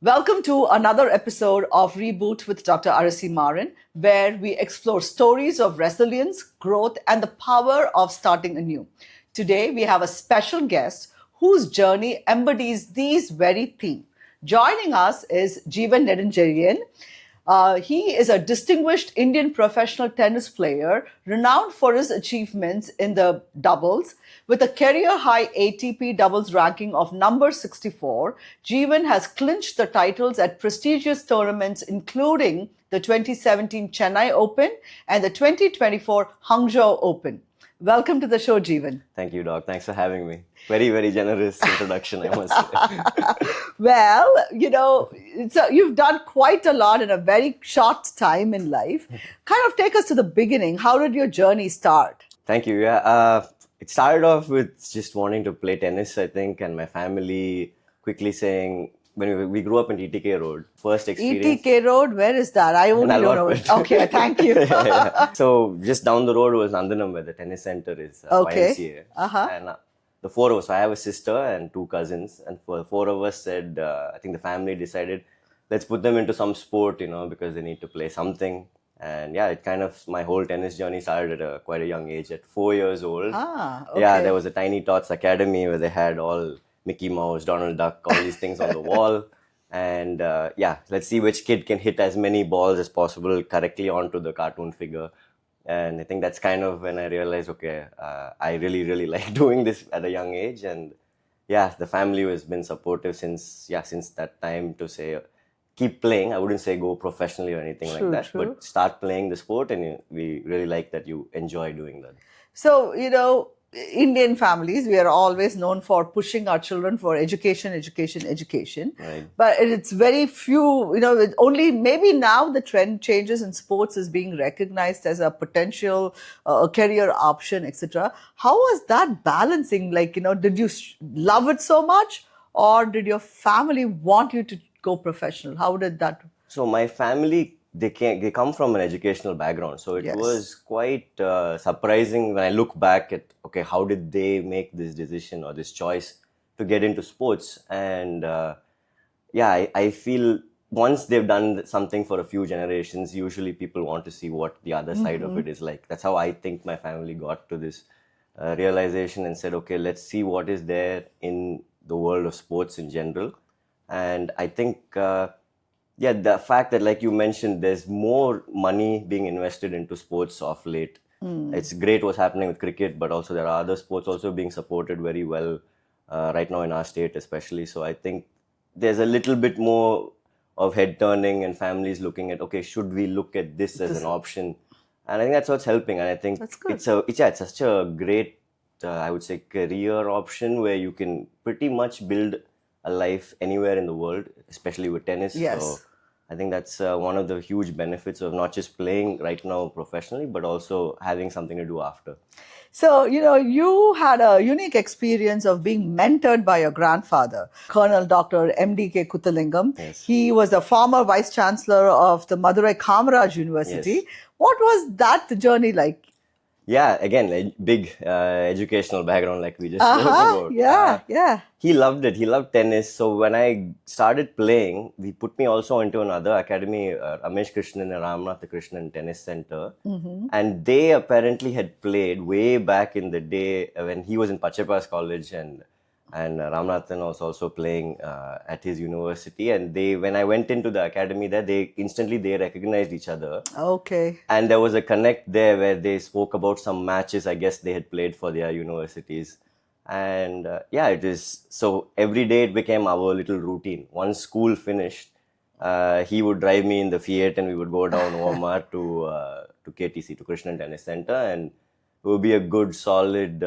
Welcome to another episode of Reboot with Dr. Arasi Maran, where we explore stories of resilience, growth, and the power of starting anew. Today, we have a special guest whose journey embodies these very themes. Joining us is Jeevan Nedunchezhiyan. He is a distinguished Indian professional tennis player, renowned for his achievements in the doubles. With a career high ATP doubles ranking of number 64, Jeevan has clinched the titles at prestigious tournaments, including the 2017 Chennai Open and the 2024 Hangzhou Open. Welcome to the show, Jeevan. Thank you, Doc. Thanks for having me. Very, very generous introduction, I must say. Well, you've done quite a lot in a very short time in life. Kind of take us to the beginning. How did your journey start? Thank you. It started off with just wanting to play tennis, I think, and my family quickly saying, when we grew up in ETK Road, first experience. ETK Road, where is that? I only don't know it. Okay, thank you. Yeah. So just down the road was Nandanam, where the tennis center is, YMCA. And the four of us, I have a sister and two cousins, and for the four of us said, I think the family decided, let's put them into some sport, because they need to play something. And yeah, it kind of, my whole tennis journey started at quite a young age, at 4 years old. Okay. Yeah, there was a Tiny Tots Academy where they had all Mickey Mouse, Donald Duck, all these things on the wall. And let's see which kid can hit as many balls as possible correctly onto the cartoon figure. And I think that's kind of when I realized, okay, I really, really like doing this at a young age. And yeah, the family has been supportive since that time to say, keep playing. I wouldn't say go professionally or anything like that, but start playing the sport. And we really like that you enjoy doing that. So, Indian families, we are always known for pushing our children for education. Right. But it's very few, only maybe now the trend changes in sports is being recognized as a potential career option, etc. How was that balancing? Did you love it so much, or did your family want you to go professional? How did that? So my family, they come from an educational background. So it was quite surprising when I look back at, okay, how did they make this decision or this choice to get into sports? And I feel once they've done something for a few generations, usually people want to see what the other side of it is like. That's how I think my family got to this realization and said, okay, let's see what is there in the world of sports in general. And I think... the fact that, like you mentioned, there's more money being invested into sports of late. It's great what's happening with cricket, but also there are other sports also being supported very well right now in our state especially. So I think there's a little bit more of head turning and families looking at, okay, should we look at this as an option? And I think that's what's helping. And I think it's such a great, I would say, career option where you can pretty much build a life anywhere in the world, especially with tennis. Yes. So I think that's one of the huge benefits of not just playing right now professionally, but also having something to do after. So, you had a unique experience of being mentored by your grandfather, Colonel Dr. M.D.K. Kuthalingam. Yes. He was a former vice chancellor of the Madurai Kamaraj University. Yes. What was that journey like? Yeah, again, a big educational background like we just spoke about. Yeah. He loved it. He loved tennis. So when I started playing, he put me also into another academy, Ramesh Krishnan and Ramnath Krishnan Tennis Center. And they apparently had played way back in the day when he was in Pachepas College and Ramanathan was also playing at his university. And when I went into the academy there, they instantly recognized each other. Okay. And there was a connect there where they spoke about some matches, I guess they had played for their universities. And it is, so every day it became our little routine. Once school finished, he would drive me in the Fiat and we would go down Walmart to KTC, to Krishnan Tennis Center. And it would be a good solid,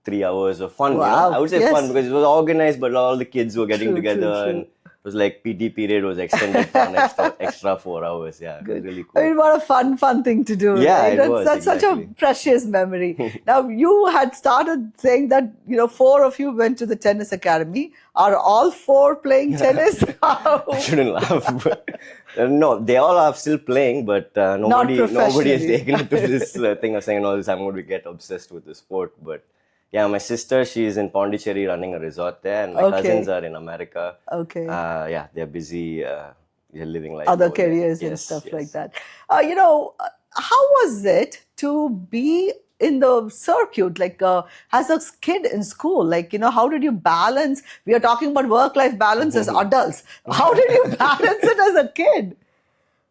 3 hours of fun. Wow. I would say fun because it was organized, but all the kids were getting together. True. And it was like PT period was extended for an extra 4 hours. Yeah, it was really cool. I mean, what a fun thing to do. Yeah, right? it was, That's such a precious memery. Now, you had started saying that, 4 of you went to the tennis academy. Are all 4 playing tennis? I shouldn't laugh. But, no, they all are still playing, but nobody has taken it to this thing of saying, I'm going to get obsessed with the sport. But Yeah, my sister, she's in Pondicherry running a resort there, and my Okay. cousins are in America. Okay. Yeah, they're busy. They're living life Other over there. careers and Yes, stuff yes. like that. How was it to be in the circuit, like as a kid in school? Like, how did you balance? We are talking about work-life balance as adults. How did you balance it as a kid?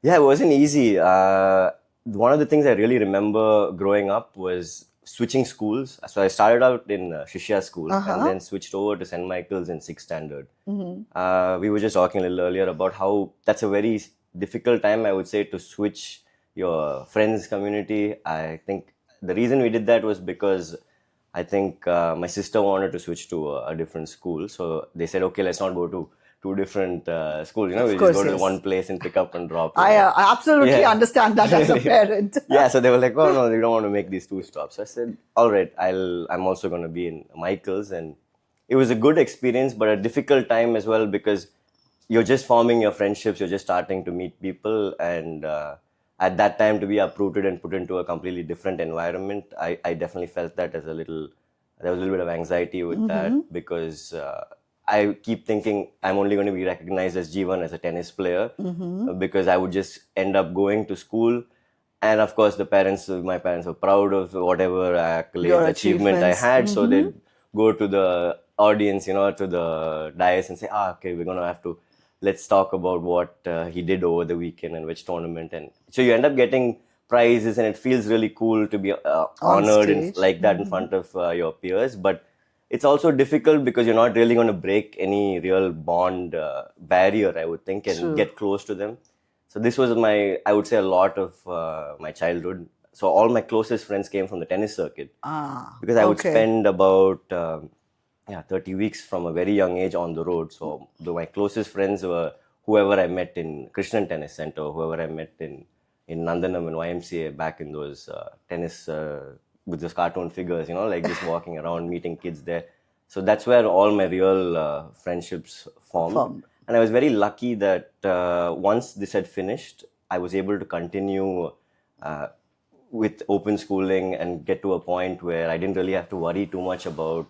Yeah, it wasn't easy. One of the things I really remember growing up was switching schools. So I started out in Shishya school and then switched over to St. Michael's in 6th standard. We were just talking a little earlier about how that's a very difficult time, I would say, to switch your friends community. I think the reason we did that was because I think my sister wanted to switch to a different school. So they said, okay, let's not go to two different schools. We course, just go to yes. one place and pick up and drop. I absolutely understand that as a parent. Yeah, so they were like, oh no, we don't want to make these two stops. So I said, all right, I'm also going to be in Michael's. And it was a good experience, but a difficult time as well, because you're just forming your friendships, you're just starting to meet people. And at that time, to be uprooted and put into a completely different environment, I definitely felt that there was a little bit of anxiety with that, because I keep thinking I'm only going to be recognized as Jeevan as a tennis player, because I would just end up going to school. And of course, my parents were proud of whatever accolades, achievement I had. So they'd go to the audience, to the dais and say, okay, we're going to have to, let's talk about what he did over the weekend and which tournament. And so you end up getting prizes, and it feels really cool to be honored like that in front of your peers. But it's also difficult because you're not really going to break any real bond barrier, I would think, and get close to them. So this was I would say, a lot of my childhood. So all my closest friends came from the tennis circuit, because I would spend about 30 weeks from a very young age on the road. So my closest friends were whoever I met in Krishnan Tennis Center, whoever I met in Nandanam and YMCA back in those tennis with those cartoon figures, like just walking around, meeting kids there. So that's where all my real friendships formed. And I was very lucky that once this had finished, I was able to continue with open schooling and get to a point where I didn't really have to worry too much about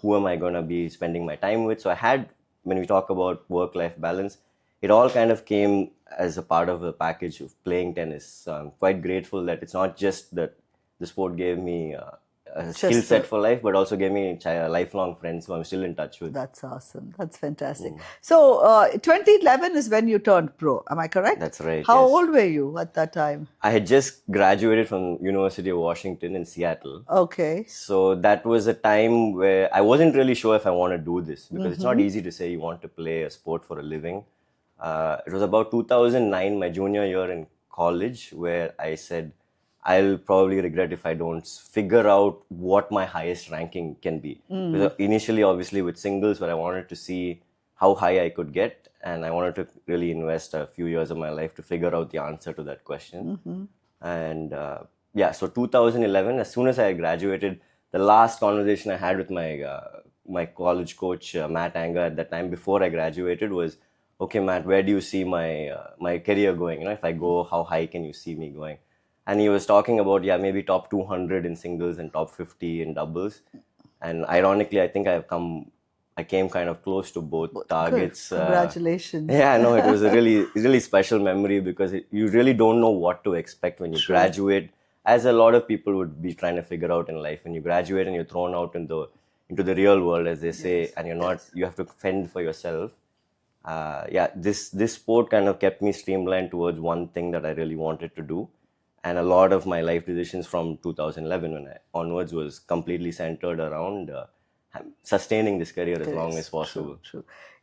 who am I going to be spending my time with. So when we talk about work-life balance, it all kind of came as a part of the package of playing tennis. So I'm quite grateful that it's not just that the sport gave me a skill set for life, but also gave me lifelong friends who I'm still in touch with. That's awesome. That's fantastic. So 2011 is when you turned pro. Am I correct? That's right. How old were you at that time? I had just graduated from University of Washington in Seattle. Okay. So that was a time where I wasn't really sure if I want to do this, because it's not easy to say you want to play a sport for a living. It was about 2009, my junior year in college, where I said, I'll probably regret if I don't figure out what my highest ranking can be. Because initially, obviously, with singles, where I wanted to see how high I could get, and I wanted to really invest a few years of my life to figure out the answer to that question. And so 2011, as soon as I graduated, the last conversation I had with my college coach, Matt Anger, at that time before I graduated was, okay, Matt, where do you see my career going? If I go, how high can you see me going? And he was talking about, maybe top 200 in singles and top 50 in doubles. And ironically, I think I came kind of close to both targets. Congratulations. It was a really special memory, because you really don't know what to expect when you graduate, as a lot of people would be trying to figure out in life. When you graduate and you're thrown out into the real world, as they say, and you have to fend for yourself. This sport kind of kept me streamlined towards one thing that I really wanted to do. And a lot of my life decisions from 2011 onwards was completely centered around sustaining this career as long as possible. True.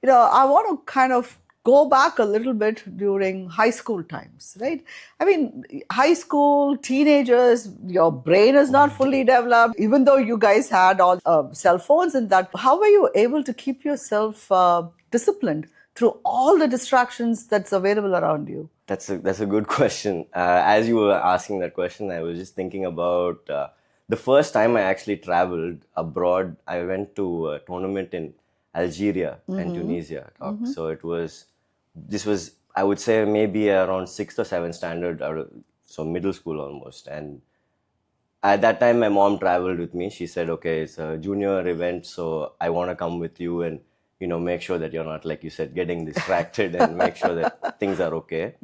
I want to kind of go back a little bit during high school times, right? I mean, high school, teenagers, your brain is not fully developed. Even though you guys had all cell phones and that, how were you able to keep yourself disciplined through all the distractions that's available around you? That's a good question. As you were asking that question, I was just thinking about the first time I actually traveled abroad. I went to a tournament in Algeria and Tunisia. So this was, I would say, maybe around 6th or 7th standard, so middle school almost. And At that time, my mom traveled with me. She said, "Okay, it's a junior event, so I want to come with you and make sure that you're not, like you said, getting distracted and make sure that things are okay."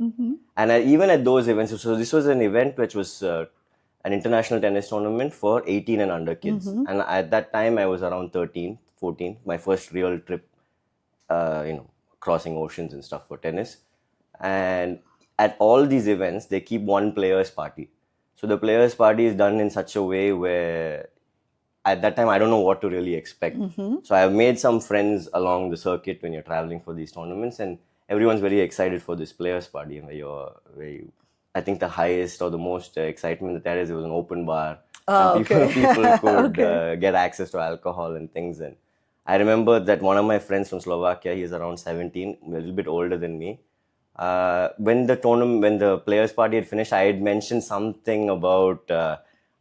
And even at those events, so this was an event which was an international tennis tournament for 18 and under kids. And at that time, I was around 13, 14, my first real trip, crossing oceans and stuff for tennis. And at all these events, they keep one player's party. So the player's party is done in such a way where at that time, I don't know what to really expect. So I've made some friends along the circuit when you're traveling for these tournaments, and everyone's very excited for this players' party. I think the highest or the most excitement that there is, it was an open bar. And people could get access to alcohol and things. And I remember that one of my friends from Slovakia, he's around 17, a little bit older than me. When the players' party had finished, I had mentioned something about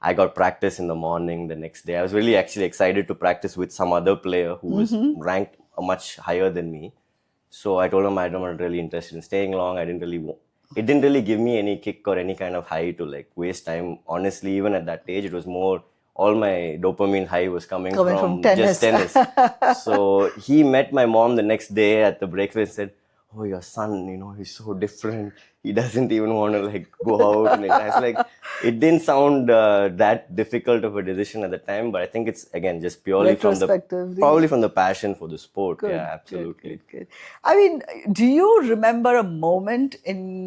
I got practice in the morning the next day. I was really actually excited to practice with some other player who was ranked much higher than me. So I told him I'm not really interested in staying long. It didn't really give me any kick or any kind of high to like waste time. Honestly, even at that age, it was more all my dopamine high was coming from tennis. just tennis. So he met my mom the next day at the breakfast and said, "Oh, your son, he's so different. He doesn't even want to like go out." And I was like, it didn't sound that difficult of a decision at the time, but I think it's again just purely from the passion for the sport. Good, yeah, absolutely. Good. I mean, do you remember a moment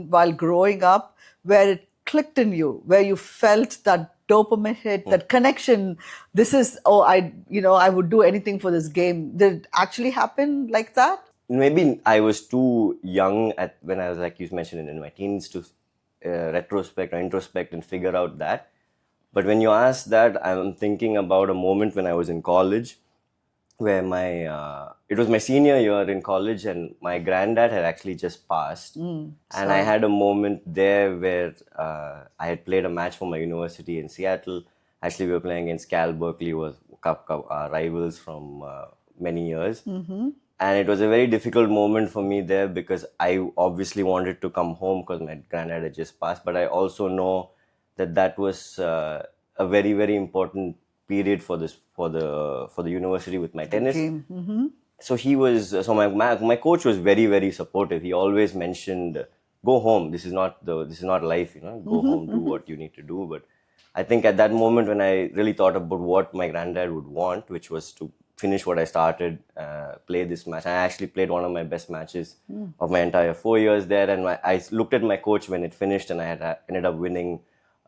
while growing up where it clicked in you, where you felt that dopamine hit, that connection? This is I would do anything for this game. Did it actually happen like that? Maybe I was too young when I was, like you mentioned, in my teens to retrospect or introspect and figure out that. But when you ask that, I'm thinking about a moment when I was in college where it was my senior year in college and my granddad had actually just passed. And I had a moment there where I had played a match for my university in Seattle. Actually, we were playing against Cal Berkeley, was rivals from many years. And it was a very difficult moment for me there because I obviously wanted to come home because my granddad had just passed. But I also know that was a very, very important period for the university with my tennis. So my coach was very, very supportive. He always mentioned, "Go home. This is not life. Go home, do what you need to do." But I think at that moment when I really thought about what my granddad would want, which was to finish what I started, play this match. I actually played one of my best matches of my entire 4 years there. And I looked at my coach when it finished and I had ended up winning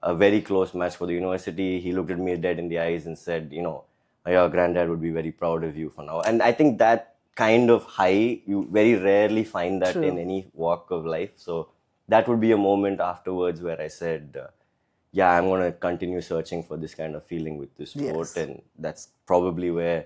a very close match for the university. He looked at me dead in the eyes and said, "Your granddad would be very proud of you for now." And I think that kind of high, you very rarely find that in any walk of life. So that would be a moment afterwards where I said, I'm going to continue searching for this kind of feeling with this sport. Yes. And that's probably where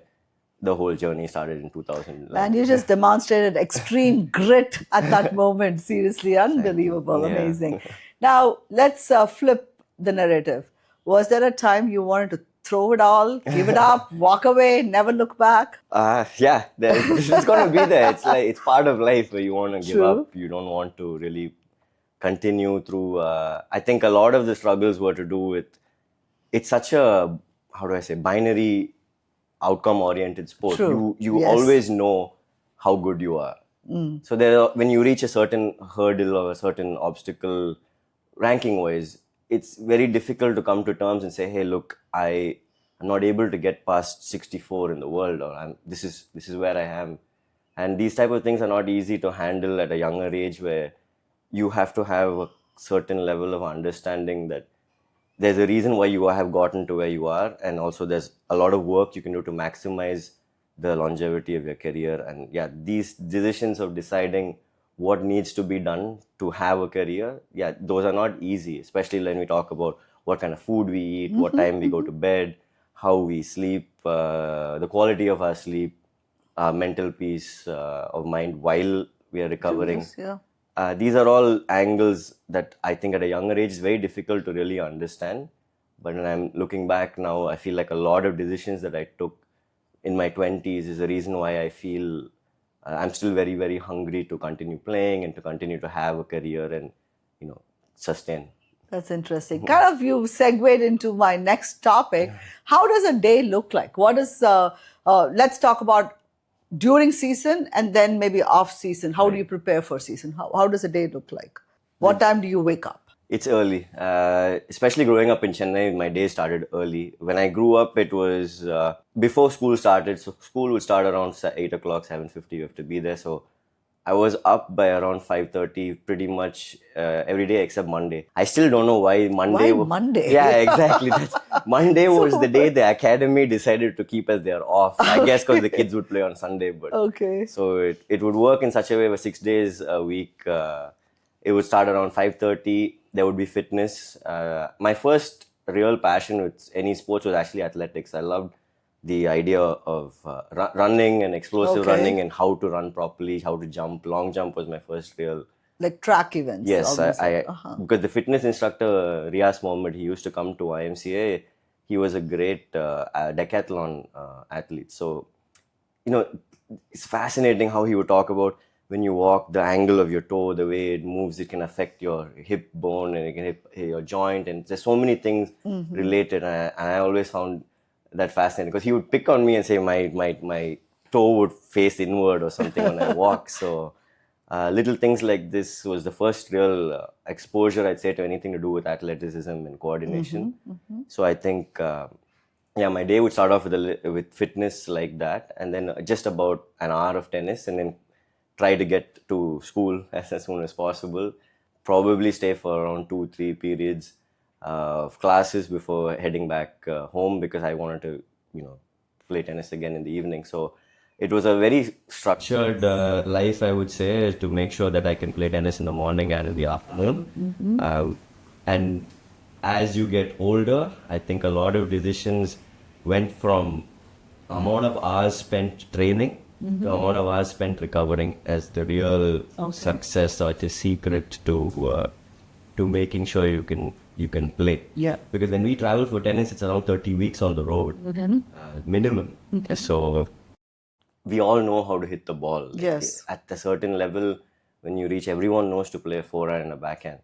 the whole journey started in 2011. And you just demonstrated extreme grit at that moment. Seriously, unbelievable, amazing. Now, let's flip the narrative. Was there a time you wanted to throw it all, give it up, walk away, never look back? It's going to be there. It's part of life where you want to give up. You don't want to really continue through. I think a lot of the struggles were to do with, it's such a, binary outcome-oriented sport. You always know how good you are. So when you reach a certain hurdle or a certain obstacle, ranking-wise, it's very difficult to come to terms and say, "Hey, look, I'm not able to get past 64 in the world, or this is where I am." And these type of things are not easy to handle at a younger age, where you have to have a certain level of understanding that there's a reason why you have gotten to where you are, and also there's a lot of work you can do to maximize the longevity of your career. And these decisions of deciding what needs to be done to have a career, those are not easy, especially when we talk about what kind of food we eat, what time we go to bed, how we sleep, the quality of our sleep, mental peace of mind while we are recovering. These are all angles that I think at a younger age is very difficult to really understand. But when I'm looking back now, I feel like a lot of decisions that I took in my 20s is the reason why I feel I'm still very, very hungry to continue playing and to continue to have a career and, sustain. That's interesting. Kind of you segued into my next topic. How does a day look like? What is, let's talk about during season and then maybe off season. How do you prepare for season? How does a day look like? What time do you wake up? It's early, especially growing up in Chennai. My day started early. When I grew up, it was before school started. So school would start around 8 o'clock, 7:50. You have to be there. So I was up by around 5:30, pretty much every day except Monday. I still don't know why Monday. Why Monday? Yeah, exactly. Monday was the day the academy decided to keep us there off. I guess because the kids would play on Sunday. But Okay. so it would work in such a way where 6 days a week. It would start around 5:30. There would be fitness. My first real passion with any sports was actually athletics. I loved the idea of running and explosive running and how to run properly, how to jump. Long jump was my first real. Like track events. Yes, because the fitness instructor, Riaz Mohammed, he used to come to YMCA. He was a great decathlon athlete. So, it's fascinating how he would talk about when you walk, the angle of your toe, the way it moves, it can affect your hip bone and it can hit your joint. And there's so many things related. And I always found that fascinating because he would pick on me and say my toe would face inward or something when I walk. So little things like this was the first real exposure, I'd say, to anything to do with athleticism and coordination. So I think, my day would start off with fitness like that, and then just about an hour of tennis, and then try to get to school as soon as possible. Probably stay for around 2-3 periods of classes before heading back home because I wanted to, play tennis again in the evening. So it was a very structured life, I would say, to make sure that I can play tennis in the morning and in the afternoon. And as you get older, I think a lot of decisions went from amount of hours spent training the amount of hours spent recovering as the real success or the secret to making sure you can play. Yeah. Because when we travel for tennis, it's around 30 weeks on the road, minimum. So we all know how to hit the ball. Yes. At a certain level, when you reach, everyone knows to play a forehand and a backhand.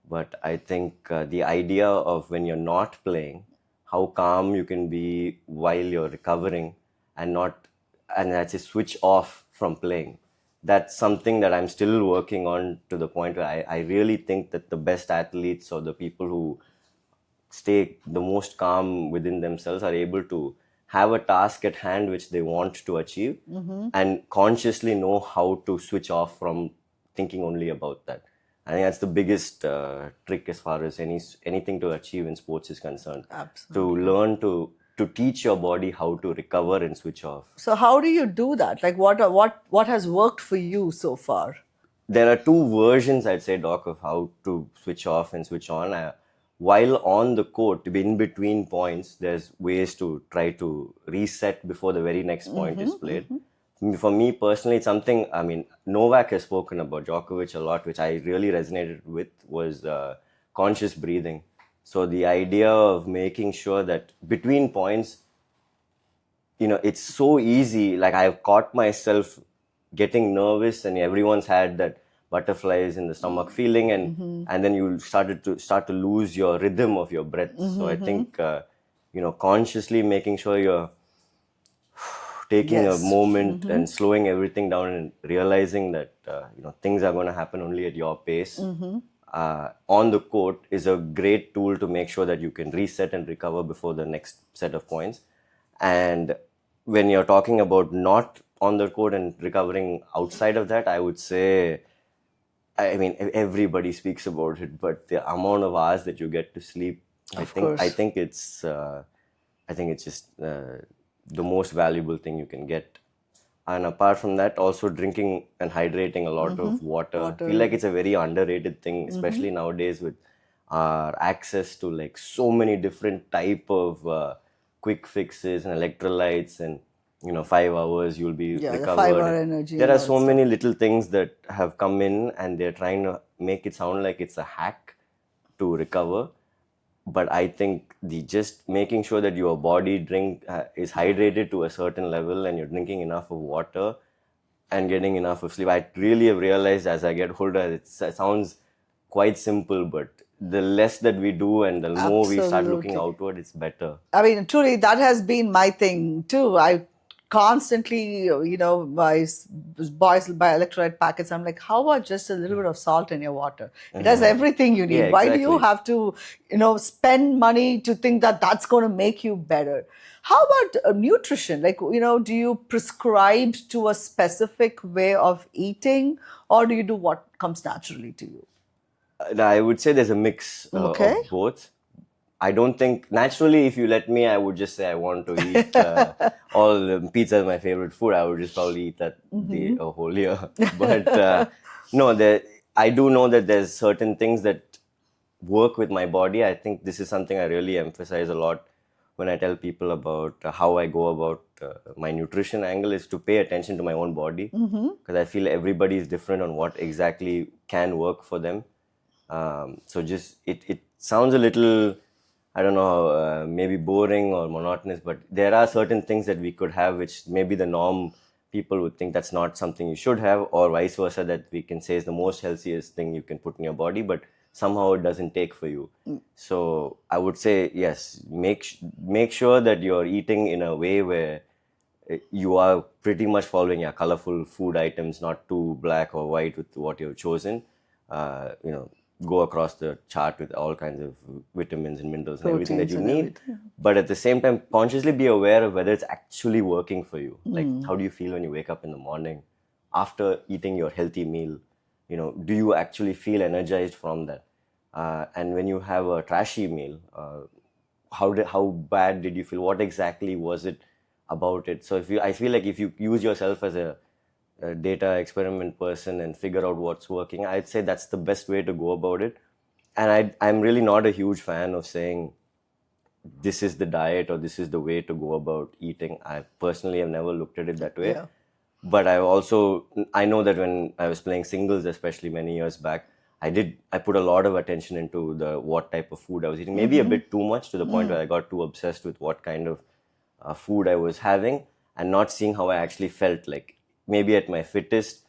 But I think the idea of when you're not playing, how calm you can be while you're recovering and that's a switch off from playing. That's something that I'm still working on to the point where I really think that the best athletes or the people who stay the most calm within themselves are able to have a task at hand which they want to achieve and consciously know how to switch off from thinking only about that. I think that's the biggest trick as far as anything to achieve in sports is concerned. Absolutely. To learn to teach your body how to recover and switch off. So how do you do that? Like what has worked for you so far? There are two versions, I'd say, Doc, of how to switch off and switch on. While on the court, in between points, there's ways to try to reset before the very next point is played. For me personally, it's something, Novak has spoken about, Djokovic a lot, which I really resonated with, was conscious breathing. So the idea of making sure that between points, it's so easy. Like I've caught myself getting nervous, and everyone's had that butterflies in the stomach feeling, and then you start to lose your rhythm of your breath. So I think consciously making sure you're taking a moment and slowing everything down and realizing that things are going to happen only at your pace. On the court is a great tool to make sure that you can reset and recover before the next set of points. And when you're talking about not on the court and recovering outside of that, I would say, everybody speaks about it, but the amount of hours that you get to sleep, I think it's just the most valuable thing you can get. And apart from that, also drinking and hydrating a lot of water. I feel like it's a very underrated thing, especially nowadays with our access to like so many different type of quick fixes and electrolytes, and 5 hours you'll be recovered. The 5-hour energy. There are so many little things that have come in, and they're trying to make it sound like it's a hack to recover. But I think just making sure that your body is hydrated to a certain level, and you're drinking enough of water and getting enough of sleep. I really have realized as I get older, it sounds quite simple, but the less that we do and the more we start looking Absolutely. outward, it's better. I mean, truly, that has been my thing too. I constantly, boys buy electrolyte packets. I'm like, how about just a little bit of salt in your water? It has everything you Yeah, need. Why do you exactly. have to, spend money to think that that's going to make you better? How about nutrition? Like, do you prescribe to a specific way of eating, or do you do what comes naturally to you? I would say there's a mix Okay. of both. I don't think naturally, if you let me, I would just say I want to eat all pizza is my favorite food. I would just probably eat that the whole year. But no, I do know that there's certain things that work with my body. I think this is something I really emphasize a lot when I tell people about how I go about my nutrition angle is to pay attention to my own body, because I feel everybody is different on what exactly can work for them. So just it sounds a little, I don't know, maybe boring or monotonous, but there are certain things that we could have which maybe the norm people would think that's not something you should have, or vice versa, that we can say is the most healthiest thing you can put in your body, but somehow it doesn't take for you. So I would say yes, make sure that you're eating in a way where you are pretty much following your colorful food items, not too black or white with what you've chosen. Go across the chart with all kinds of vitamins and minerals and everything that Proteins you and need. everything. But at the same time, consciously be aware of whether it's actually working for you. Like, how do you feel when you wake up in the morning after eating your healthy meal? Do you actually feel energized from that? And when you have a trashy meal, how bad did you feel? What exactly was it about it? So I feel like if you use yourself as a data experiment person and figure out what's working, I'd say that's the best way to go about it. And I'm really not a huge fan of saying this is the diet or this is the way to go about eating. I personally have never looked at it that way. Yeah. But I know that when I was playing singles, especially many years back, I put a lot of attention into what type of food I was eating, maybe a bit too much, to the point where I got too obsessed with what kind of food I was having and not seeing how I actually felt. Like, maybe at my fittest,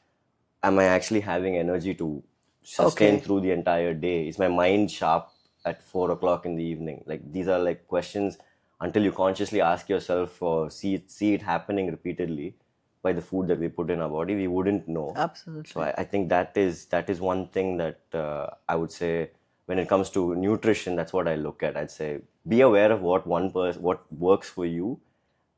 am I actually having energy to sustain Okay. through the entire day? Is my mind sharp at 4 o'clock in the evening? Like, these are like questions until you consciously ask yourself or see it happening repeatedly by the food that we put in our body, we wouldn't know. Absolutely. So I think that is one thing that I would say when it comes to nutrition, that's what I look at. I'd say be aware of what works for you,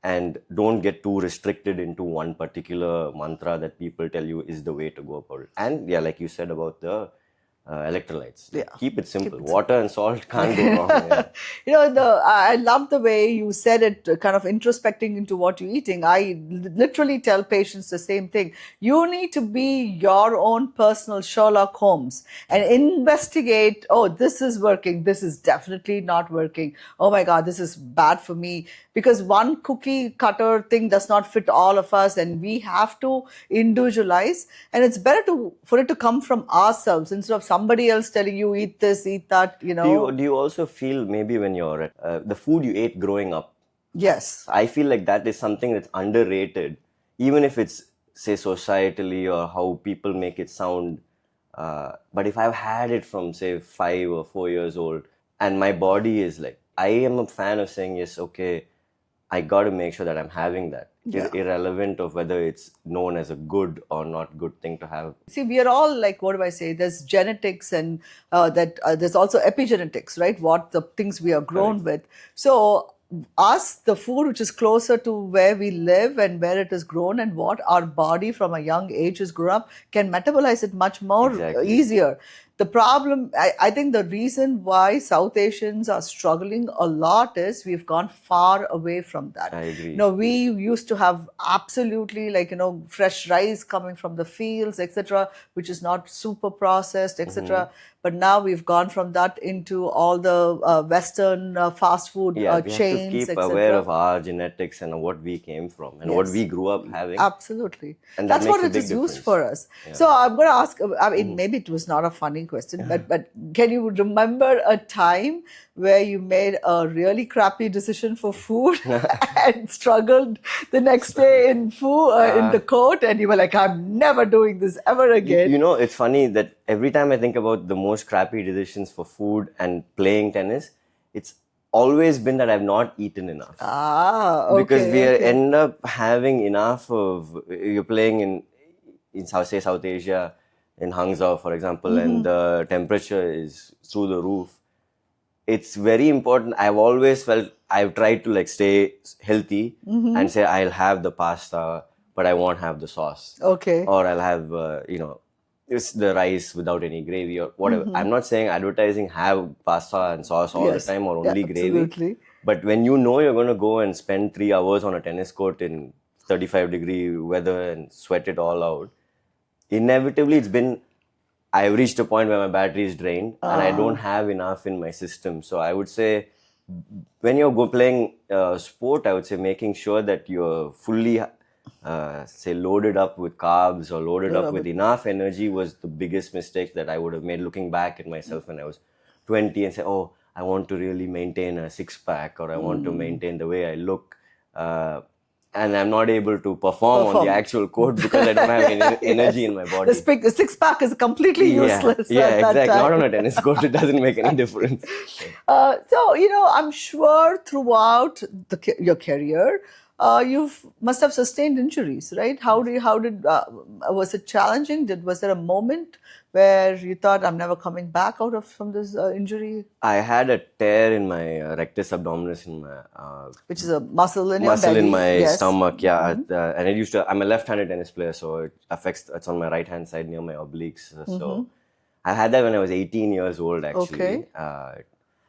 and don't get too restricted into one particular mantra that people tell you is the way to go about it. And yeah, like you said about the electrolytes, Yeah. keep it simple. Water and salt can't go wrong. Yeah. I love the way you said it, kind of introspecting into what you're eating. I literally tell patients the same thing. You need to be your own personal Sherlock Holmes and investigate, oh, this is working, this is definitely not working. Oh my God, this is bad for me. Because one cookie cutter thing does not fit all of us, and we have to individualize. And it's better for it to come from ourselves instead of somebody else telling you, eat this, eat that, Do you also feel maybe when you're at the food you ate growing up? Yes. I feel like that is something that's underrated, even if it's, say, societally or how people make it sound. But if I've had it from, say, 5 or 4 years old, and my body is like, I am a fan of saying, yes, okay, I got to make sure that I'm having that, irrelevant of whether it's known as a good or not good thing to have. See, we are all like, what do I say? There's genetics, and there's also epigenetics, right? What the things we are grown with. So the food which is closer to where we live and where it is grown, and what our body from a young age has grown up, can metabolize it much more easier. The problem, I think the reason why South Asians are struggling a lot is we've gone far away from that. I agree. We used to have absolutely fresh rice coming from the fields, etc., which is not super processed, etc. But now we've gone from that into all the Western fast food we chains, have to keep etc. aware of our genetics and what we came from and what we grew up having. Absolutely. And that's that what makes it a big is used difference. for us. So I'm going to ask, I mean, maybe it was not a funny boring question, but can you remember a time where you made a really crappy decision for food and struggled the next day in in the court, and you were like, I'm never doing this ever again? You know, it's funny that every time I think about the most crappy decisions for food and playing tennis, it's always been that I've not eaten enough. Okay. Because we end up having enough of, you're playing in South Asia, in Hangzhou, for example, and the temperature is through the roof. It's very important. I've always felt, I've tried to like stay healthy and say, I'll have the pasta, but I won't have the sauce. Okay. Or I'll have, it's the rice without any gravy or whatever. I'm not saying advertising have pasta and sauce all the time or only gravy. Absolutely. But when you know you're going to go and spend 3 hours on a tennis court in 35-degree weather and sweat it all out, inevitably I've reached a point where my battery is drained and I don't have enough in my system. So I would say when you're playing sport, I would say making sure that you're fully loaded up with carbs or loaded up with enough energy was the biggest mistake that I would have made looking back at myself when I was 20 and say, oh, I want to really maintain a six-pack or I want to maintain the way I look. And I'm not able to perform on the actual court because I don't have any energy in my body. The six-pack is completely useless. Yeah, at exactly. That time. Not on a tennis court. It doesn't make any difference. So, I'm sure throughout your career, you must have sustained injuries, right? Was it challenging? Was there a moment where you thought, I'm never coming back from this injury? I had a tear in my rectus abdominis, in my which is a muscle in your belly. In my stomach, and I'm a left-handed tennis player, so it's on my right-hand side near my obliques. So I had that when I was 18 years old, actually. Okay.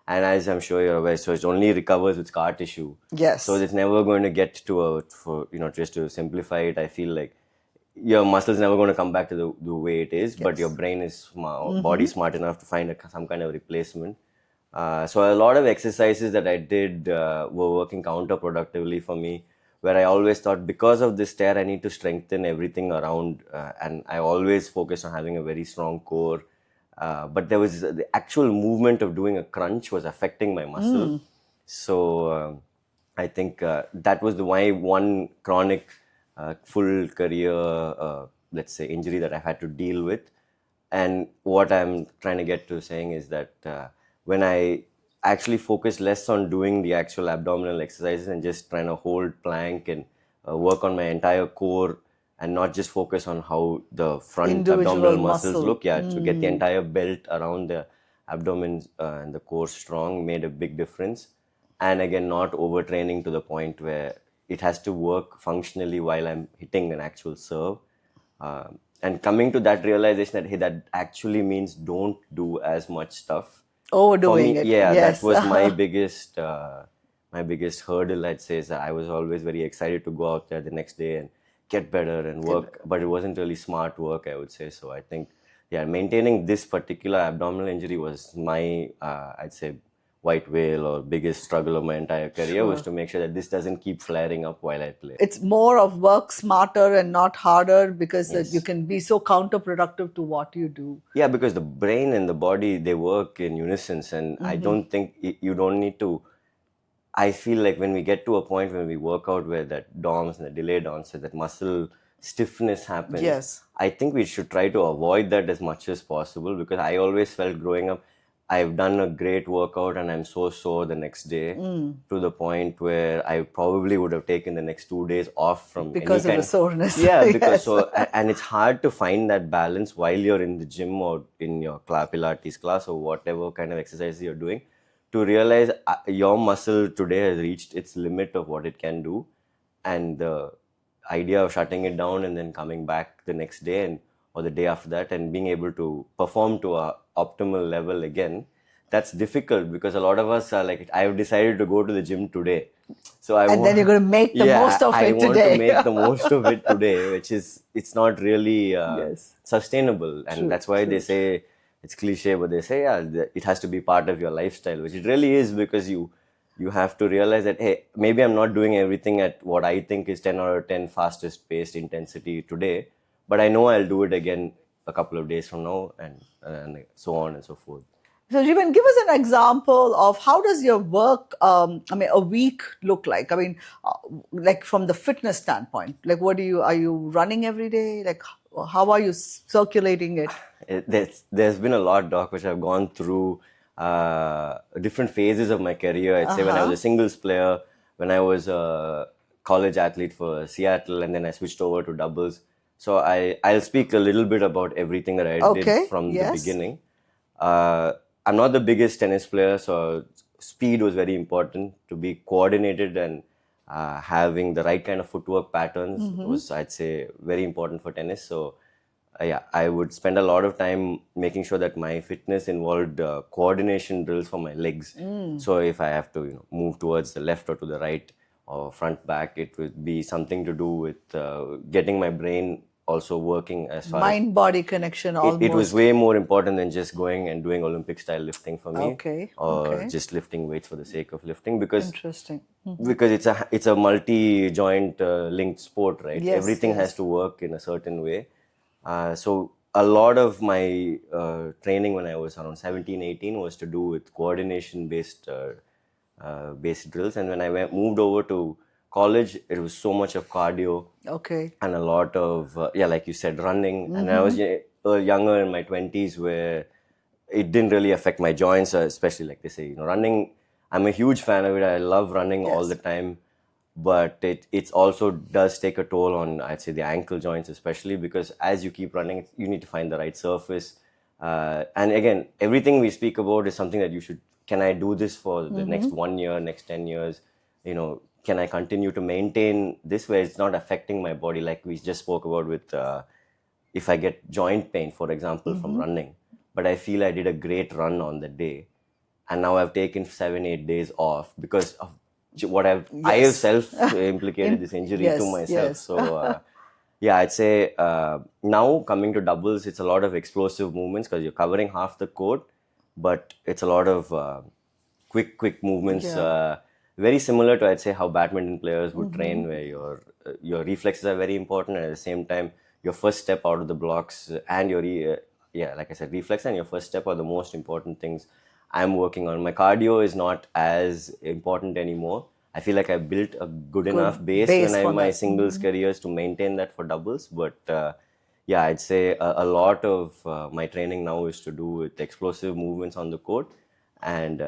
And as I'm sure you're aware, so it only recovers with scar tissue. Yes. So it's never going to get to just to simplify it, I feel like your muscle's never going to come back to the way it is, but your brain is smart, body smart enough to find some kind of replacement. So a lot of exercises that I did were working counterproductively for me, where I always thought because of this tear, I need to strengthen everything around. And I always focused on having a very strong core. But there was the actual movement of doing a crunch was affecting my muscle. So I think that was my one chronic full career, let's say, injury that I've had to deal with. And what I'm trying to get to saying is that when I actually focus less on doing the actual abdominal exercises and just trying to hold plank and work on my entire core and not just focus on how the front abdominal muscles look, to get the entire belt around the abdomen and the core strong made a big difference. And again, not overtraining to the point where it has to work functionally while I'm hitting an actual serve. And coming to that realization that, hey, that actually means don't do as much stuff. Overdoing it. Yeah, yes. That was my biggest hurdle, I'd say, is that I was always very excited to go out there the next day and get better and work, but it wasn't really smart work, I would say. So I think, maintaining this particular abdominal injury was my, I'd say, white whale or biggest struggle of my entire career was to make sure that this doesn't keep flaring up while I play. It's more of work smarter and not harder because you can be so counterproductive to what you do. Yeah, because the brain and the body, they work in unison, and I don't think you don't need to. I feel like when we get to a point when we work out where that DOMS and the delayed onset, that muscle stiffness happens, I think we should try to avoid that as much as possible, because I always felt growing up, I've done a great workout and I'm so sore the next day to the point where I probably would have taken the next 2 days off from because of the soreness. Yeah, because and it's hard to find that balance while you're in the gym or in your Pilates class or whatever kind of exercise you're doing, to realize your muscle today has reached its limit of what it can do, and the idea of shutting it down and then coming back the next day or the day after that and being able to perform to a optimal level again, that's difficult, because a lot of us are like, I've decided to go to the gym today. So then you're going to make the most of it today. I want to make the most of it today, which is, it's not really sustainable. And that's why they say, it's cliche, but they say, it has to be part of your lifestyle, which it really is, because you have to realize that, hey, maybe I'm not doing everything at what I think is 10 out of 10 fastest paced intensity today, but I know I'll do it again a couple of days from now, and so on and so forth. So, Jeevan, give us an example of how does your work, a week look like? I mean, like from the fitness standpoint, like are you running every day? Like, how are you circulating it? There's been a lot, Doc, which I've gone through different phases of my career. I'd say when I was a singles player, when I was a college athlete for Seattle, and then I switched over to doubles. So I'll speak a little bit about everything that I did from the beginning. I'm not the biggest tennis player, so speed was very important. To be coordinated and having the right kind of footwork patterns was, I'd say, very important for tennis. So I would spend a lot of time making sure that my fitness involved coordination drills for my legs. So if I have to move towards the left or to the right or front back, it would be something to do with getting my brain also working as far mind-body connection. Almost. It was way more important than just going and doing Olympic style lifting for me, or just lifting weights for the sake of lifting. Because because it's a multi-joint linked sport, right? Everything has to work in a certain way. So a lot of my training when I was around 17, 18 was to do with coordination based drills, and when I moved over to college, it was so much of cardio, and a lot of like you said, running. And I was younger in my 20s, where it didn't really affect my joints, especially like they say, running. I'm a huge fan of it. I love running all the time, but it also does take a toll on, I'd say, the ankle joints, especially because as you keep running, you need to find the right surface. And again, everything we speak about is something that you should. Can I do this for the next 1 year, next 10 years? Can I continue to maintain this where it's not affecting my body, like we just spoke about with if I get joint pain, for example, from running, but I feel I did a great run on the day, and now I've taken 7-8 days off because of what I have self-implicated this injury to myself. So I'd say now coming to doubles, it's a lot of explosive movements because you're covering half the court, but it's a lot of quick movements. Very similar to, I'd say, how badminton players would train, where your reflexes are very important, and at the same time, your first step out of the blocks and your like I said, reflex and your first step are the most important things I'm working on. My cardio is not as important anymore. I feel like I built a good enough base when I'm in my singles careers to maintain that for doubles. But I'd say a lot of my training now is to do with explosive movements on the court, and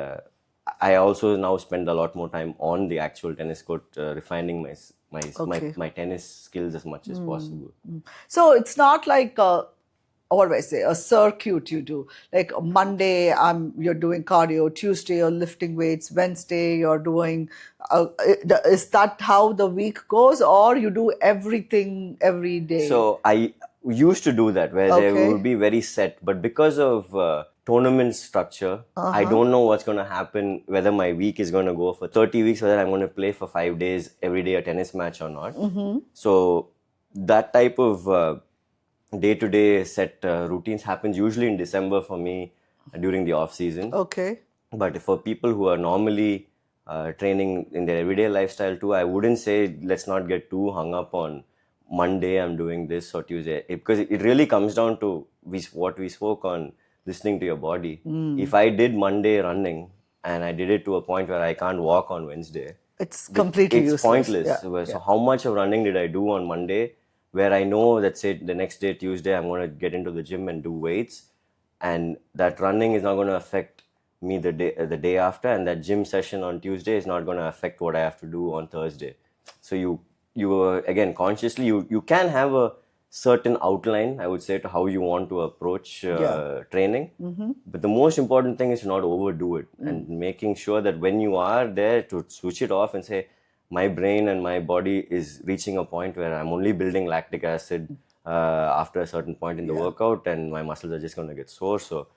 I also now spend a lot more time on the actual tennis court, refining my tennis skills as much as possible. So it's not like what do I say, a circuit you do. Like Monday, you're doing cardio. Tuesday, you're lifting weights. Wednesday, you're doing. Is that how the week goes, or you do everything every day? So I used to do that, where they would be very set, but because of tournament structure, I don't know what's going to happen, whether my week is going to go for 30 weeks, whether I'm going to play for 5 days every day a tennis match or not. So that type of day-to-day set routines happens usually in December for me during the off season. But for people who are normally training in their everyday lifestyle too, I wouldn't say let's not get too hung up on Monday I'm doing this or Tuesday, because it really comes down to what we spoke on, listening to your body. If I did Monday running and I did it to a point where I can't walk on Wednesday, it's completely useless. Pointless. So how much of running did I do on Monday, where I know that, say, the next day, Tuesday, I'm going to get into the gym and do weights, and that running is not going to affect me the day after, and that gym session on Tuesday is not going to affect what I have to do on Thursday. So you again, consciously, you can have a certain outline, I would say, to how you want to approach training. But the most important thing is to not overdo it, and making sure that when you are there, to switch it off and say, my brain and my body is reaching a point where I'm only building lactic acid after a certain point in the workout, and my muscles are just going to get sore. So,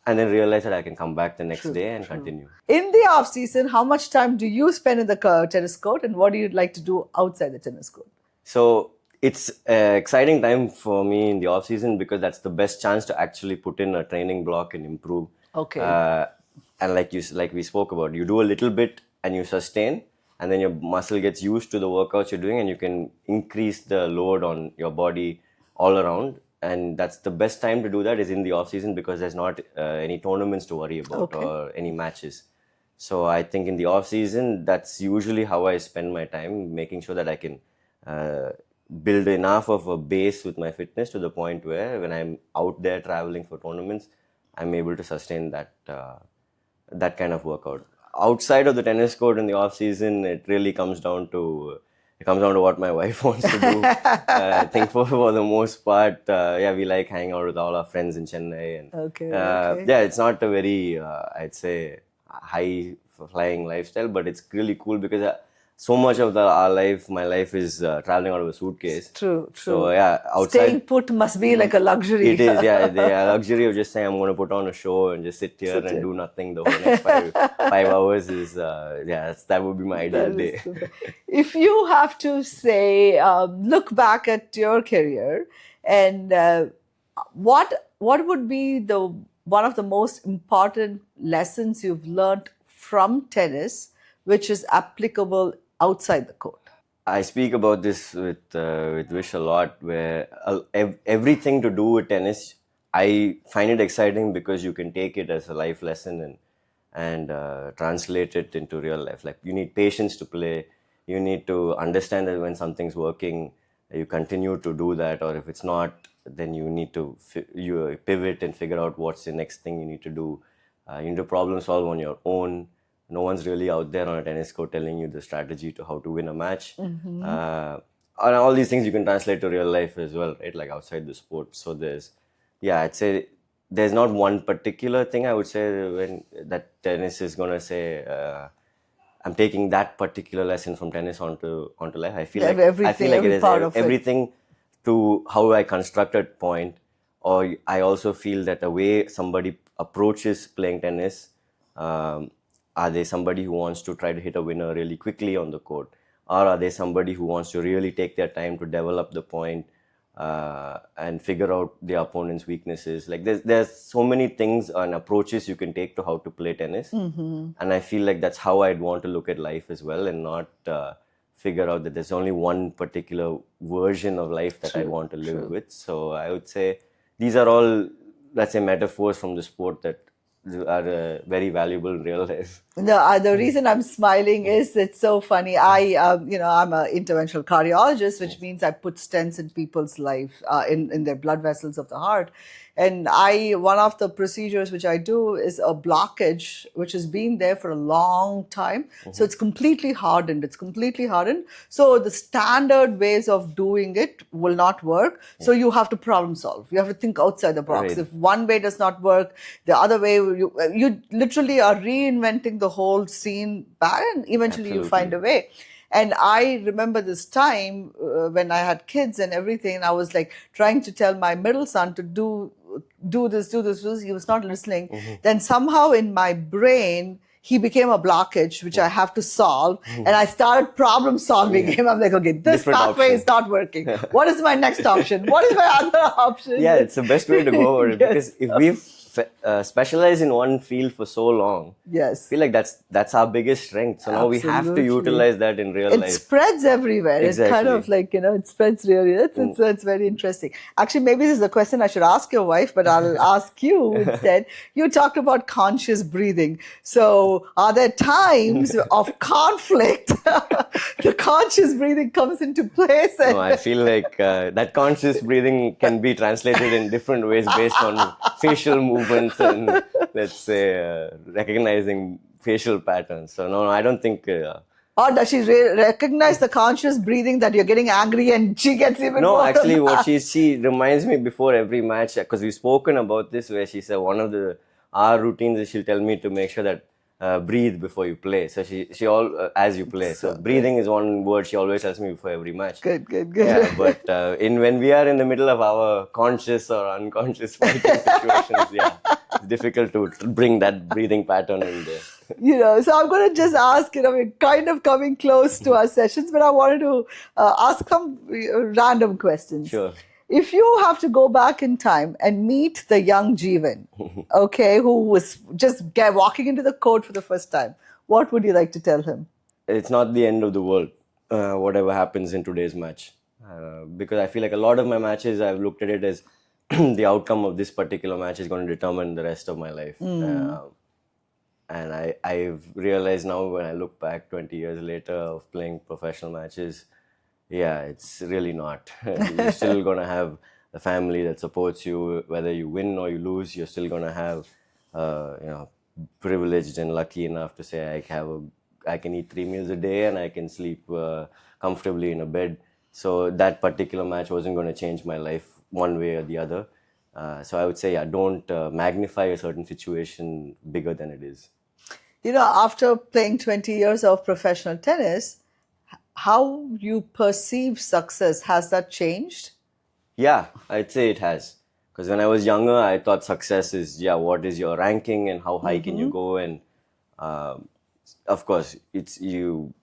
and then realize that I can come back the next day and continue. In the off season, how much time do you spend in the tennis court, and what do you like to do outside the tennis court? So it's an exciting time for me in the off season, because that's the best chance to actually put in a training block and improve. And like we spoke about, you do a little bit and you sustain, and then your muscle gets used to the workouts you're doing, and you can increase the load on your body all around. and that's the best time to do that is in the off season, because there's not any tournaments to worry about or any matches. So I think in the off season, that's usually how I spend my time, making sure that I can build enough of a base with my fitness to the point where when I'm out there traveling for tournaments, I'm able to sustain that kind of workout. Outside of the tennis court in the off season, it really comes down to what my wife wants to do. I think for the most part, we like hanging out with all our friends in Chennai, and it's not a very I'd say high flying lifestyle, but it's really cool because so much of my life is traveling out of a suitcase. True. So outside, staying put must be like a luxury. It is, the luxury of just saying I'm going to put on a show and just sit here and do nothing the whole next 5 hours is that would be my ideal day. If you have to say, look back at your career, and what would be one of the most important lessons you've learned from tennis, which is applicable outside the court? I speak about this with Vish a lot, where everything to do with tennis, I find it exciting because you can take it as a life lesson and translate it into real life. Like, you need patience to play. You need to understand that when something's working, you continue to do that, or if it's not, then you need to you pivot and figure out what's the next thing you need to do. You need to problem solve on your own. No one's really out there on a tennis court telling you the strategy to how to win a match. And all these things you can translate to real life as well, right? Like outside the sport. So I'd say there's not one particular thing I would say when that tennis is going to say, I'm taking that particular lesson from tennis onto life. I feel like it is everything to how I constructed point, or I also feel that the way somebody approaches playing tennis, are they somebody who wants to try to hit a winner really quickly on the court? Or are they somebody who wants to really take their time to develop the point and figure out their opponent's weaknesses? Like, there's so many things and approaches you can take to how to play tennis. And I feel like that's how I'd want to look at life as well, and not figure out that there's only one particular version of life that I'd want to live with. So I would say these are all, let's say, metaphors from the sport that are very valuable in real life. The reason I'm smiling is it's so funny. I'm an interventional cardiologist, which means I put stents in people's life, in their blood vessels of the heart. And one of the procedures which I do is a blockage, which has been there for a long time. So it's completely hardened. So the standard ways of doing it will not work. So you have to problem solve. You have to think outside the box. Right. If one way does not work, the other way, you literally are reinventing the whole scene back, and eventually you find a way. And I remember this time when I had kids and everything, and I was like trying to tell my middle son to do this. He was not listening. Then somehow in my brain, he became a blockage, which I have to solve. And I started problem solving him. I'm like, okay, this pathway is not working. What is my next option? What is my other option? Yeah, it's the best way to go over it. Because if we've specialized in one field for so long, I feel like that's our biggest strength. So now we have to utilize that in real life. It spreads everywhere. Exactly. It's kind of like, it spreads really. It's very interesting. Actually, maybe this is a question I should ask your wife, but I'll ask you instead. You talked about conscious breathing. So are there times of conflict the conscious breathing comes into place? No, I feel like that conscious breathing can be translated in different ways based on facial movements and, let's say, recognizing facial patterns. So no, I don't think... Or does she recognize the conscious breathing that you're getting angry and she gets even more? No, actually, what she reminds me before every match, because we've spoken about this, where she said one of our routines is she'll tell me to make sure that breathe before you play. So she all as you play. So breathing is one word she always tells me before every match. Good. Yeah, but when we are in the middle of our conscious or unconscious fighting situations, it's difficult to bring that breathing pattern in there. So I'm going to just ask, we're kind of coming close to our sessions, but I wanted to ask some random questions. Sure. If you have to go back in time and meet the young Jeevan, who was just walking into the court for the first time, what would you like to tell him? It's not the end of the world, whatever happens in today's match. Because I feel like a lot of my matches, I've looked at it as the outcome of this particular match is going to determine the rest of my life. And I've realized now when I look back 20 years later of playing professional matches, yeah, it's really not. You're still going to have the family that supports you. Whether you win or you lose, you're still going to have, privileged and lucky enough to say I can eat 3 meals a day and I can sleep comfortably in a bed. So that particular match wasn't going to change my life one way or the other. So I would say, yeah, don't magnify a certain situation bigger than it is. After playing 20 years of professional tennis, how you perceive success, has that changed? Yeah, I'd say it has. Because when I was younger, I thought success is, what is your ranking and how high can you go? And of course, it's you.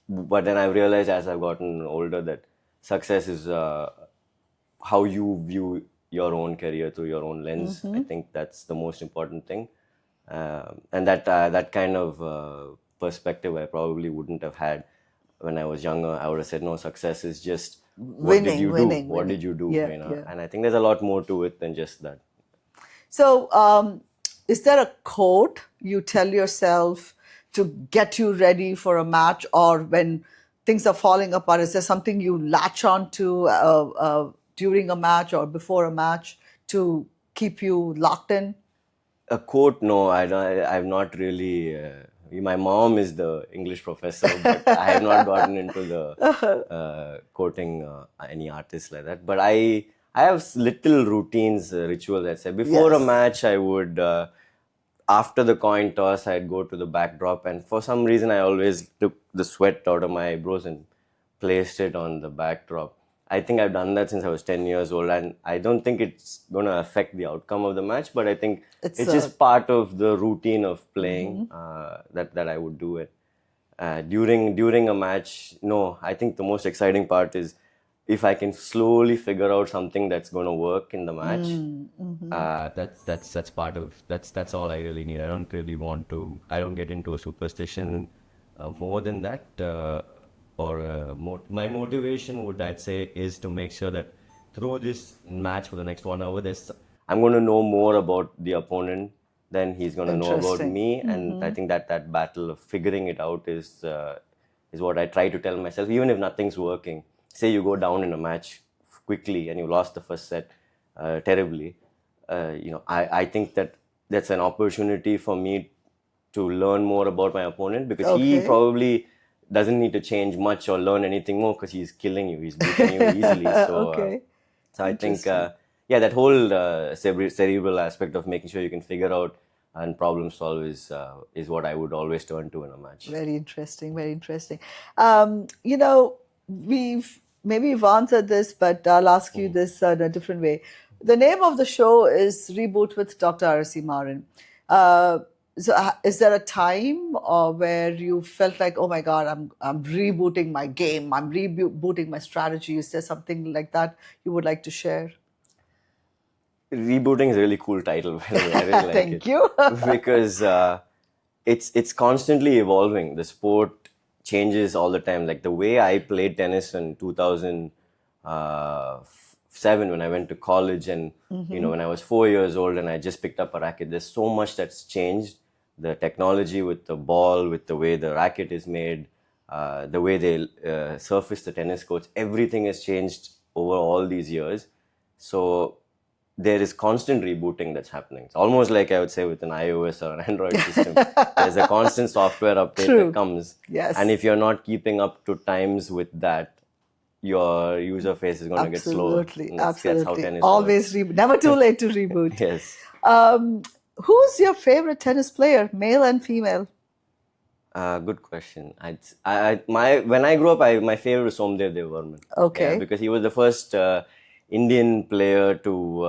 But then I've realized as I've gotten older that success is how you view your own career through your own lens. I think that's the most important thing. And that kind of perspective I probably wouldn't have had when I was younger. I would have said, no, success is just what did you do? What did you do? Yeah. And I think there's a lot more to it than just that. So is there a quote you tell yourself to get you ready for a match, or when things are falling apart, is there something you latch on to during a match or before a match to keep you locked in? A quote? No, I don't. I've not really. My mom is the English professor, but I have not gotten into the quoting any artists like that. But I have little routines, rituals. I'd say before a match, I would. After the coin toss, I'd go to the backdrop, and for some reason, I always took the sweat out of my eyebrows and placed it on the backdrop. I think I've done that since I was 10 years old, and I don't think it's going to affect the outcome of the match, but I think it's just part of the routine of playing that I would do it. During a match, no, I think the most exciting part is if I can slowly figure out something that's going to work in the match. That's part of that's all I really need. I don't really want to. I don't get into a superstition more than that. My motivation would, I'd say, is to make sure that through this match for the next 1 hour, I'm going to know more about the opponent than he's going to know about me. And I think that battle of figuring it out is what I try to tell myself, even if nothing's working. Say you go down in a match quickly and you lost the first set terribly. I think that's an opportunity for me to learn more about my opponent, because he probably doesn't need to change much or learn anything more because he's killing you. He's beating you easily. So, so I think, that whole cerebral aspect of making sure you can figure out and problem solve is what I would always turn to in a match. Very interesting. Very interesting. We've answered this, but I'll ask you this in a different way. The name of the show is Reboot with Dr. Arasi Maran. So is there a time where you felt like, oh my God, I'm rebooting my game, I'm rebooting my strategy? Is there something like that you would like to share? Rebooting is a really cool title, by the way. I really like Thank you. Because it's constantly evolving. The sport changes all the time. Like the way I played tennis in 2007 when I went to college, and when I was 4 years old and I just picked up a racket, there's so much that's changed. The technology with the ball, with the way the racket is made, the way they surface the tennis courts, everything has changed over all these years. So there is constant rebooting that's happening. It's almost like, I would say, with an iOS or an Android system. There's a constant software update that comes. Yes. And if you're not keeping up to times with that, your user face is going to get slower. Absolutely. That's how tennis Always reboot. Never too late to reboot. Yes. Who's your favorite tennis player, male and female? Good question. When I grew up, my favorite was Somdev Devvarman. Okay. Yeah, because he was the first Indian player to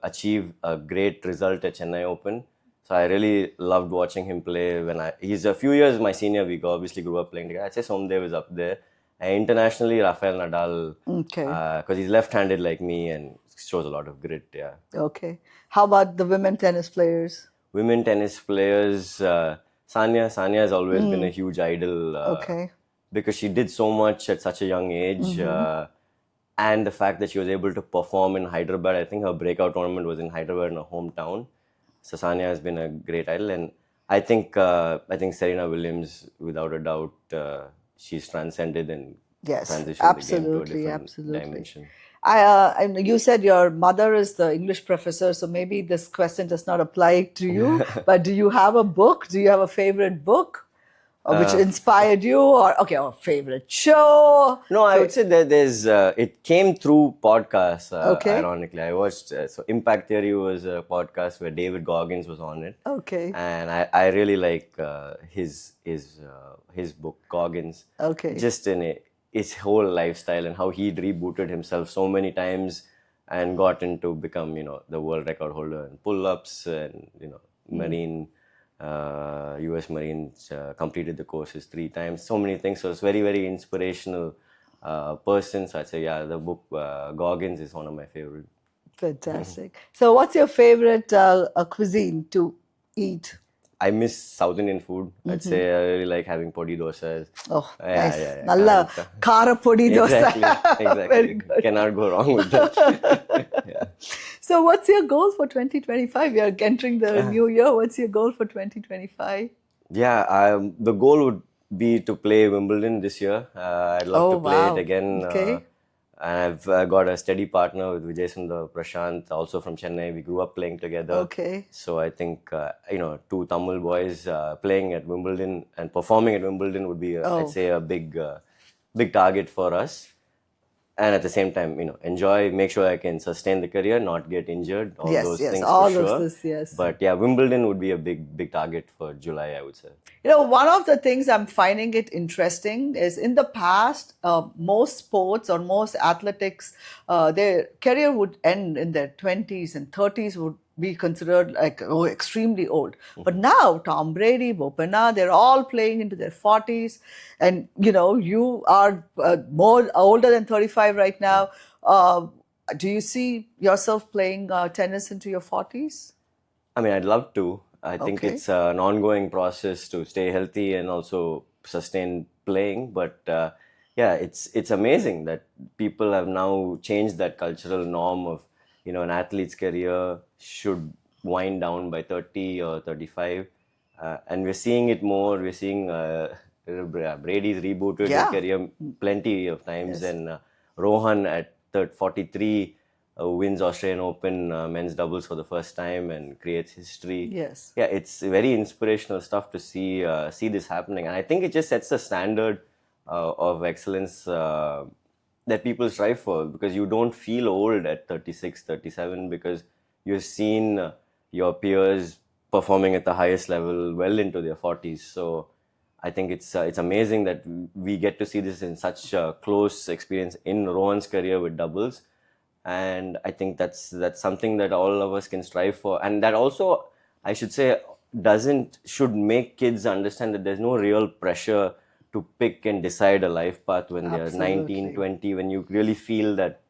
achieve a great result at Chennai Open. So I really loved watching him play. He's a few years my senior. We obviously grew up playing together. I'd say Somdev is up there. Internationally, Rafael Nadal. Okay. Because he's left-handed like me and shows a lot of grit. Yeah. Okay. How about the women tennis players? Women tennis players, Sanya. Sanya has always been a huge idol. Because she did so much at such a young age. and the fact that she was able to perform in Hyderabad. I think her breakout tournament was in Hyderabad, in her hometown. Sasanya has been a great idol, and I think Serena Williams, without a doubt, she's transcended and Yes, transitioned the game to a absolutely, different absolutely. dimension. And you said your mother is the English professor, so maybe this question does not apply to you. But do you have a book? Do you have a favorite book which inspired you, or favorite show? No, I would say that there's. It came through podcasts. Okay. Ironically, I watched. So Impact Theory was a podcast where David Goggins was on it. Okay. And I really like his book Goggins. Okay. Just in his whole lifestyle and how he'd rebooted himself so many times and gotten to become the world record holder in pull-ups and Marine. U.S. Marines, completed the courses 3 times, so many things. So it's very, very inspirational person. So I'd say, the book Goggins is one of my favorite. Fantastic. So what's your favorite cuisine to eat? I miss South Indian food. I'd say I really like having podi dosas. Oh, nice. Nalla kara podi dosa. Exactly. Very good. Cannot go wrong with that. So what's your goal for 2025? You're entering the new year. What's your goal for 2025? Yeah, the goal would be to play Wimbledon this year. I'd love to play it again. Okay. And I've got a steady partner with Vijay Sundar Prashant, also from Chennai. We grew up playing together. Okay. So I think, 2 Tamil boys playing at Wimbledon and performing at Wimbledon would be, I'd say, a big target for us. And at the same time, enjoy, make sure I can sustain the career, not get injured, all those things all for sure. of this, yes. But yeah, Wimbledon would be a big target for July, I would say. One of the things I'm finding it interesting is in the past, most sports or most athletics, their career would end in their 20s and 30s would be considered like extremely old. But now Tom Brady, Bopanna, they're all playing into their 40s. And, you are more older than 35 right now. Do you see yourself playing tennis into your 40s? I mean, I'd love to. I think it's an ongoing process to stay healthy and also sustain playing. But it's amazing that people have now changed that cultural norm of, an athlete's career should wind down by 30 or 35. And we're seeing it more. We're seeing Brady's rebooted his career plenty of times. Yes. And Rohan at 43 wins Australian Open men's doubles for the first time and creates history. Yes. Yeah, it's very inspirational stuff to see this happening. And I think it just sets a standard of excellence that people strive for, because you don't feel old at 36, 37 because you've seen your peers performing at the highest level well into their 40s. So I think it's amazing that we get to see this in such a close experience in Rohan's career with doubles. And I think that's something that all of us can strive for. And that also, I should say, should make kids understand that there's no real pressure to pick and decide a life path when they're 19, 20, when you really feel that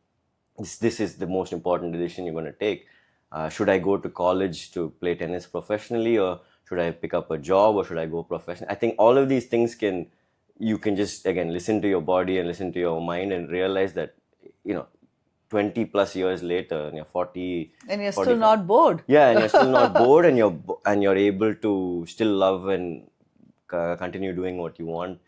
this is the most important decision you're going to take. Should I go to college to play tennis professionally, or should I pick up a job, or should I go professional? I think all of these things you can just, again, listen to your body and listen to your mind and realize that, 20 plus years later, and you're 40. And you're still not bored. Yeah, and you're still not bored, and you're able to still love and continue doing what you want,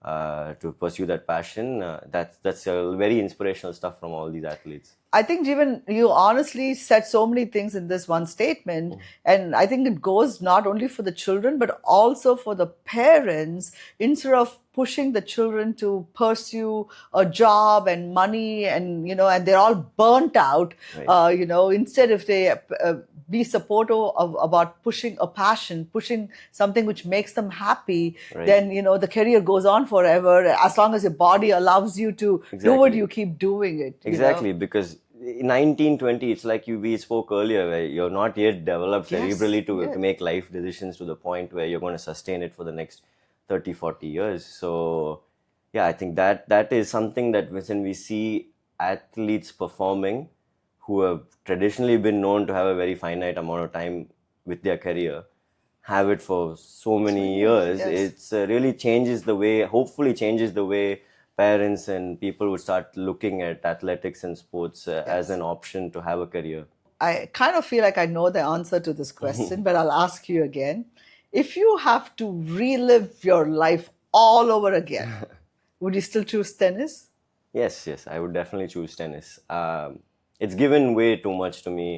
to pursue that passion. That's very inspirational stuff from all these athletes. I think, Jeevan, you honestly said so many things in this one statement. And I think it goes not only for the children, but also for the parents. Instead of pushing the children to pursue a job and money and, and they're all burnt out, right. Instead if they be supportive about pushing a passion, pushing something which makes them happy, right. Then, the career goes on forever, as long as your body allows you to do what you keep doing it. Exactly, because in 1920, it's like we spoke earlier, where you're not yet developed cerebrally to make life decisions to the point where you're going to sustain it for the next 30, 40 years. So, yeah, I think that is something that when we see athletes performing who have traditionally been known to have a very finite amount of time with their career, have it for so many years, it's really hopefully changes the way parents and people would start looking at athletics and sports as an option to have a career? I kind of feel like I know the answer to this question, but I'll ask you again. If you have to relive your life all over again, would you still choose tennis? Yes, I would definitely choose tennis. It's given way too much to me.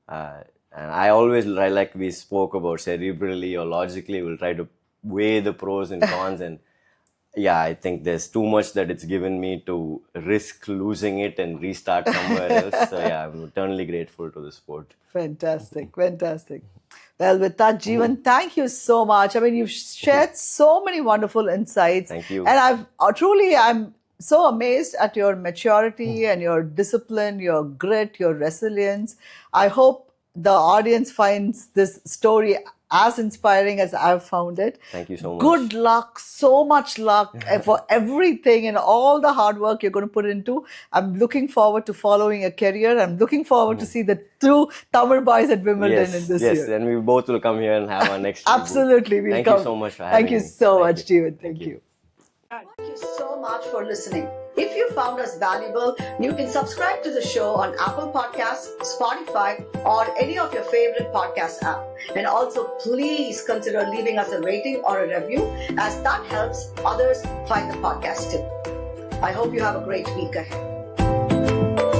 And I always, like we spoke about, cerebrally or logically, will try to weigh the pros and cons. And yeah, I think there's too much that it's given me to risk losing it and restart somewhere else. So yeah, I'm eternally grateful to the sport. Fantastic, fantastic. Well, with that, Jeevan, thank you so much. I mean, you've shared so many wonderful insights. Thank you. And I'm so amazed at your maturity and your discipline, your grit, your resilience. I hope the audience finds this story as inspiring as I've found it. Thank you so much. Good luck, so much luck for everything and all the hard work you're going to put into. I'm looking forward to following a career. I'm looking forward to see the two Tamil boys at Wimbledon in this year. Yes, and we both will come here and have our next Absolutely. Thank you so much for having me. Thank you so much, Jeevan. Thank you. Thank you so much for listening. If you found us valuable, you can subscribe to the show on Apple Podcasts, Spotify, or any of your favorite podcast app. And also, please consider leaving us a rating or a review, as that helps others find the podcast too. I hope you have a great week ahead.